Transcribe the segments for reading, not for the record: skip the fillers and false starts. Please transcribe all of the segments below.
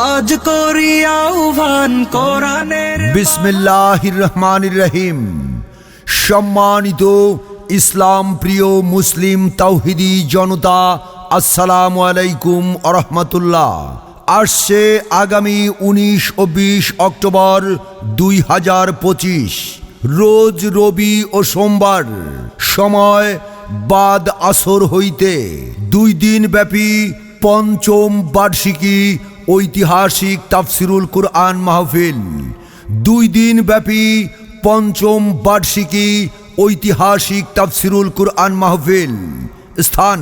আজ করি আহ্বান কোরআনের। বিসমিল্লাহির রহমানির রহিম। সম্মানিত ইসলাম প্রিয় মুসলিম তাওহিদি জনতা, আসসালামু আলাইকুম ওয়া রাহমাতুল্লাহ। আসছে আগামী 19 ও 20 অক্টোবর 2025, রোজ রবি ও সোমবার, সময় বাদ আসর হইতে 2 দিন ব্যাপী পঞ্চম বার্ষিকী ঐতিহাসিক তাফসিরুল কুরআন মাহফিল। 2 দিন ব্যাপী পঞ্চম বার্ষিকী ঐতিহাসিক তাফসিরুল কুরআন মাহফিল। স্থান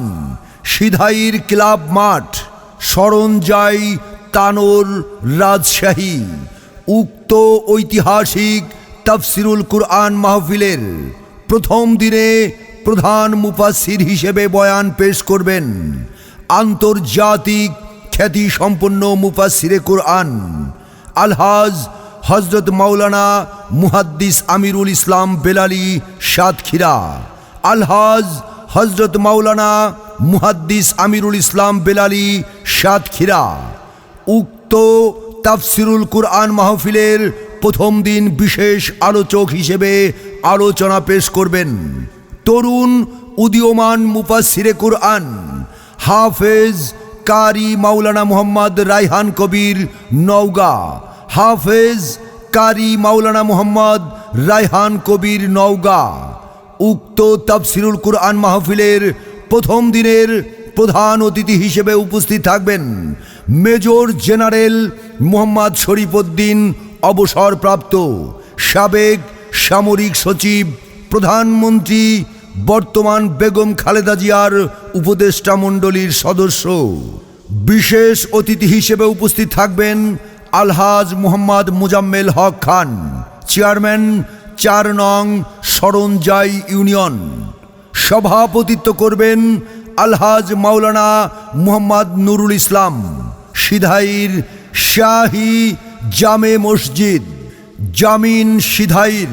সিধাইর ক্লাব মাঠ, সরঞ্জাই, তানোর, রাজশাহী। উক্ত ঐতিহাসিক তাফসিরুল কুরআন মাহফিলের প্রথম দিনে প্রধান মুফাসসির হিসেবে বয়ান পেশ করবেন আন্তর্জাতিক খ্যাতি সম্পন্ন মুফাসসিরে কুরআন আলহাজ হযরত মাওলানা মুহাদ্দিস আমিরুল ইসলাম বেলালী সাতক্ষীরা। আলহাজ হযরত মাওলানা মুহাদ্দিস আমিরুল ইসলাম বেলালী সাতক্ষীরা। উক্ত তাফসিরুল কুরআন মাহফিলের প্রথম দিন বিশেষ আলোচক হিসেবে আলোচনা পেশ করবেন তরুণ উদীয়মান মুফাসসিরে কুরআন হাফেজ কারি মাওলানা মুহাম্মদ রায়হান কবির নওগাঁ। হাফেজ কারি মাওলানা মুহাম্মদ রায়হান কবির নওগাঁ। উক্ত তাফসিরুল কুরআন মাহফিলের প্রথম দিনের প্রধান অতিথি হিসেবে উপস্থিত থাকবেন মেজর জেনারেল মোহাম্মদ শরীফ উদ্দিন, অবসরপ্রাপ্ত সাবেক সামরিক সচিব, প্রধানমন্ত্রী বর্তমান বেগম খালেদা জিয়ার উপদেষ্টা মণ্ডলীর সদস্য। বিশেষ অতিথি হিসেবে উপস্থিত থাকবেন আলহাজ মোহাম্মদ মুজাম্মেল হক খান, চেয়ারম্যান 4 নং সরঞ্জাই ইউনিয়ন। সভাপতিত্ব করবেন আলহাজ মাওলানা মুহাম্মদ নুরুল ইসলাম, সিধাইর শাহী জামে মসজিদ, জামিন সিধাইর।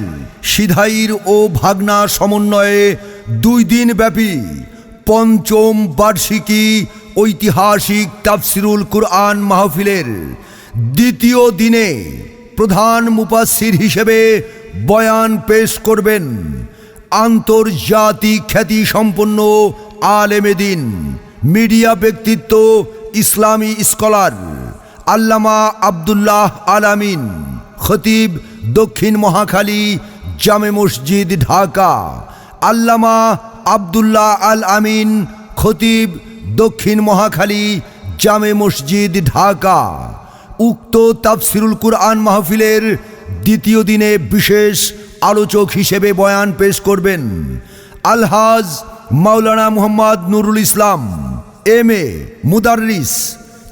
সিধাইর ও ভাগনা সমন্বয়ে 2 দিন ব্যাপী পঞ্চম বার্ষিকী ঐতিহাসিক তাফসিরুল কুরআন মাহফিলের দ্বিতীয় দিনে প্রধান মুফাসসির হিসেবে বয়ান পেশ করবেন আন্তর্জাতিক খ্যাতি সম্পন্ন আলেমে দ্বীন, মিডিয়া ব্যক্তিত্ব, ইসলামী স্কলার আল্লামা আব্দুল্লাহ আল আমিন, খতিব, দক্ষিণ মহাখালী জামে মসজিদ, ঢাকা। আল্লামা আব্দুল্লাহ আল আমিন, খতিব, দক্ষিণ মহাখালী জামে মসজিদ, ঢাকা। উক্ত তাফসিরুল কুরআন মাহফিলের দ্বিতীয় দিনে বিশেষ আলোচক হিসেবে বয়ান পেশ করবেন আলহাজ মাওলানা মুহাম্মদ নুরুল ইসলাম, MA, মুদাররিস,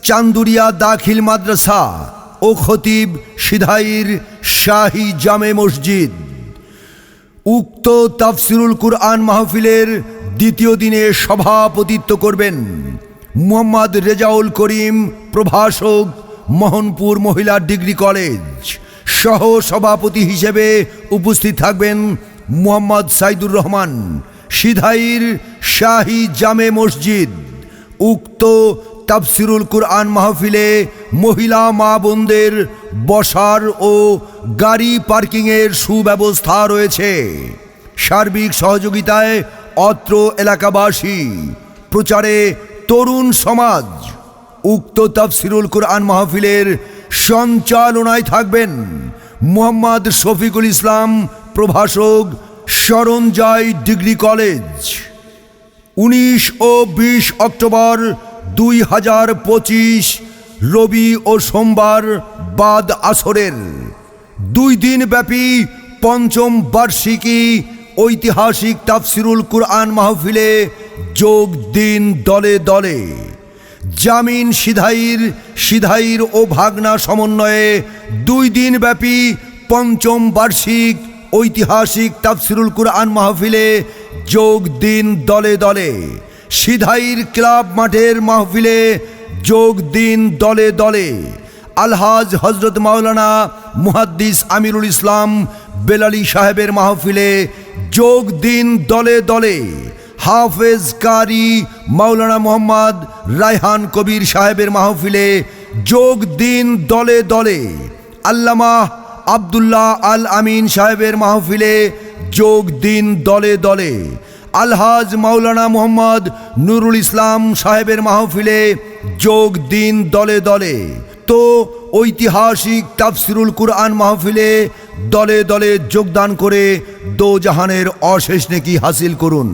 চান্দুরিয়া দাখিল মাদ্রাসা ও খতিব, সিধাইর শাহী জামে মসজিদ। উক্ত তাফসিরুল কুরআন মাহফিলের দ্বিতীয় দিনে সভাপতিত্ব করবেন মুহাম্মদ রেজাউল করিম, প্রভাষক, মোহনপুর মহিলা ডিগ্রি কলেজ। সহ সভাপতি হিসেবে উপস্থিত থাকবেন মুহাম্মদ সাইদুর রহমান, সিধাইর শাহী জামে মসজিদ। উক্ত তাফসিরুল কুরআন মাহফিলে মহিলা মা বোনদের বসার ও গাড়ি পার্কিংয়ের সুব্যবস্থা রয়েছে। সার্বিক সহযোগিতায় অত্র এলাকাবাসী, প্রচারে তরুণ সমাজ। উক্ত তাফসিরুল কুরআন মাহফিলের সঞ্চালনায় থাকবেন মুহাম্মদ শফিকুল ইসলাম, প্রভাষক, সরঞ্জাই ডিগ্রি কলেজ। 19 ও 20 অক্টোবর 2025, রবি ও সোমবার বাদ আসরের 2 দিন ব্যাপী পঞ্চম বার্ষিকী ঐতিহাসিক তাফসিরুল কুরআন মাহফিলে যোগ দিন দলে দলে। জামিন সিধাইর ও ভাগনা সমন্বয়ে 2 দিন ব্যাপী পঞ্চম বার্ষিক ঐতিহাসিক তাফসিরুল কুরআন মাহফিলে যোগ দিন দলে দলে। সিধাইর ক্লাব মাঠের মাহফিলে যোগ দিন দলে দলে। আলহাজ হযরত মাওলানা মুহাদ্দিস আমিরুল ইসলাম বেলালী সাহেবের মাহফিলে যোগ দিন দলে দলে। হাফেজ কারি মাওলানা মুহাম্মদ রায়হান কবির সাহেবের মাহফিলে যোগ দিন দলে দলে। আল্লামা আব্দুল্লাহ আল আমিন সাহেবের মাহফিলে যোগ দিন দলে দলে। আলহাজ মাওলানা মোহাম্মদ নুরুল ইসলাম সাহেবের মাহফিলে যোগ দিন দলে দলে। তো ঐতিহাসিক তাফসিরুল কুরআন মাহফিলে দলে দলে যোগদান করে দোজাহানের অশেষ নেকি হাসিল করুন।